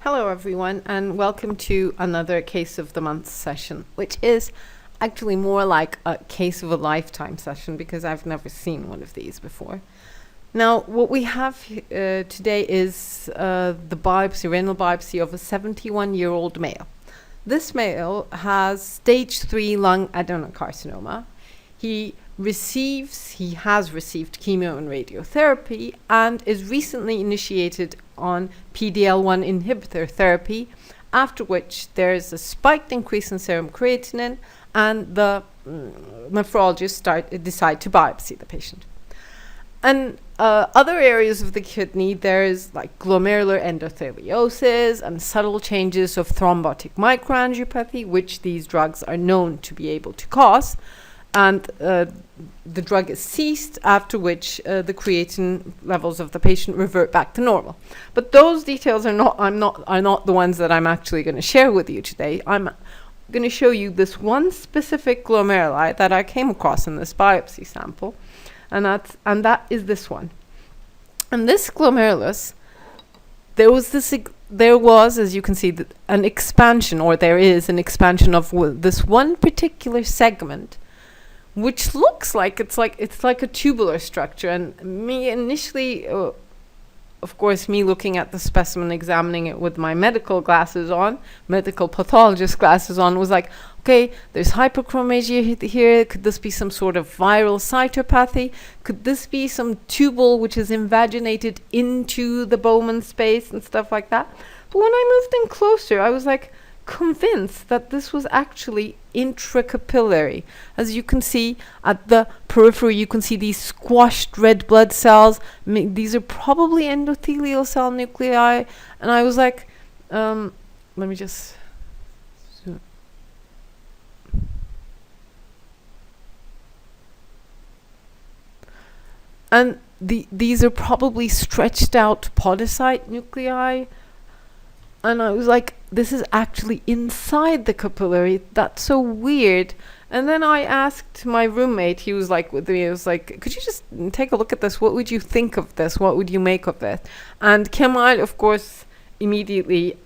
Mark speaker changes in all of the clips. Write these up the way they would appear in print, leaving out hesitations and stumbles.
Speaker 1: Hello everyone, and welcome to another Case of the Month session, which is actually more like a case of a lifetime session because I've never seen one of these before. Now, what we have today is the renal biopsy of a 71-year-old male. This male has stage 3 lung adenocarcinoma. He has received chemo and radiotherapy and is recently initiated on PD-L1 inhibitor therapy, after which there is a spiked increase in serum creatinine and the nephrologists decide to biopsy the patient. And other areas of the kidney, there is like glomerular endotheliosis and subtle changes of thrombotic microangiopathy, which these drugs are known to be able to cause. And the drug is ceased, after which the creatinine levels of the patient revert back to normal. But those details are not the ones that I'm actually going to share with you today. I'm going to show you this one specific glomeruli that I came across in this biopsy sample, and that is this one. And this glomerulus, there was, as you can see, an expansion, or there is an expansion of this one particular segment, which looks like it's like a tubular structure. And me initially, of course, me looking at the specimen, examining it with my medical pathologist glasses on, was like, okay, there's hyperchromasia here. Could this be some sort of viral cytopathy? Could this be some tubule which is invaginated into the Bowman space and stuff like that? But when I moved in closer, I was like convinced that this was actually intracapillary. As you can see at the periphery, you can see these squashed red blood cells. These are probably endothelial cell nuclei. And I was like, let me just zoom. And these are probably stretched out podocyte nuclei. And I was like, this is actually inside the capillary. That's so weird. And then I asked my roommate, he was like with me, I was like, could you just take a look at this? What would you think of this? What would you make of it? And Kemal, of course, immediately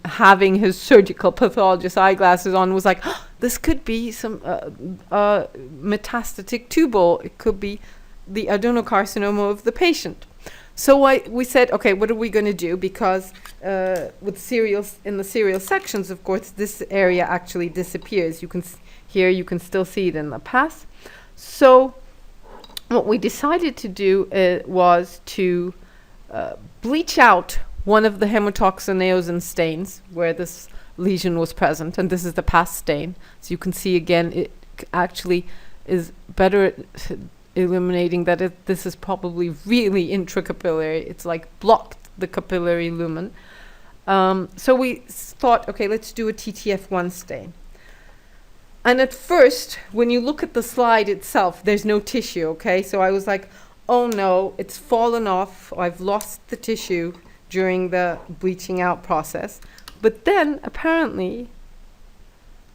Speaker 1: having his surgical pathologist eyeglasses on, was like, oh, this could be some metastatic tubule. It could be the adenocarcinoma of the patient. So we said, okay, what are we going to do? Because with serials, in the serial sections, of course, this area actually disappears. You can here you can still see it in the past. So what we decided to do was to bleach out one of the hemotoxin eosin stains where this lesion was present, and this is the past stain. So you can see again, it actually is better illuminating that this is probably really intracapillary. It's like blocked the capillary lumen. So we thought, okay, let's do a TTF1 stain. And at first, when you look at the slide itself, there's no tissue, okay? So I was like, oh no, it's fallen off. I've lost the tissue during the bleaching out process. But then, apparently,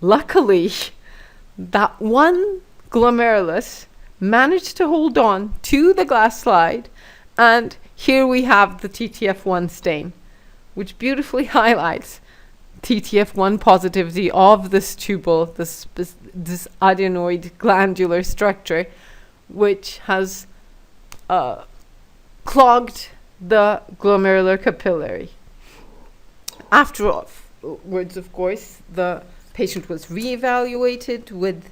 Speaker 1: luckily, that one glomerulus managed to hold on to the glass slide, and here we have the TTF1 stain, which beautifully highlights TTF1 positivity of this tubule, this adenoid glandular structure, which has clogged the glomerular capillary. Afterwards, of course, the patient was reevaluated with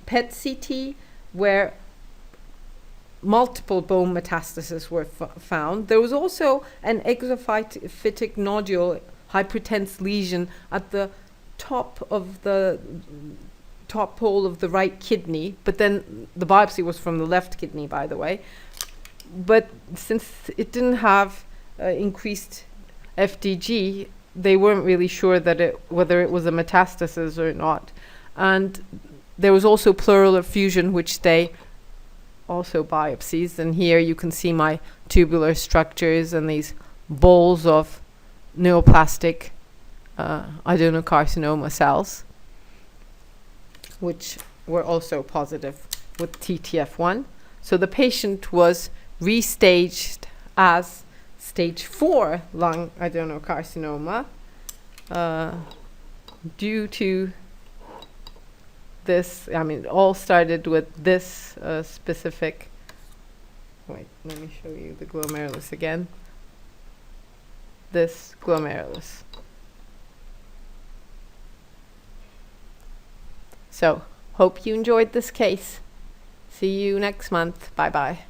Speaker 1: PET-CT, where multiple bone metastases were found. There was also an exophytic nodule, hypertense lesion at the top pole of the right kidney, but then the biopsy was from the left kidney, by the way. But since it didn't have increased FDG, they weren't really sure whether it was a metastasis or not. And there was also pleural effusion, which they also biopsies. And here you can see my tubular structures and these balls of neoplastic adenocarcinoma cells, which were also positive with TTF1. So the patient was restaged as stage 4 lung adenocarcinoma due to this. I mean, it all started with this specific. Wait, let me show you the glomerulus again. This glomerulus. So, hope you enjoyed this case. See you next month. Bye-bye.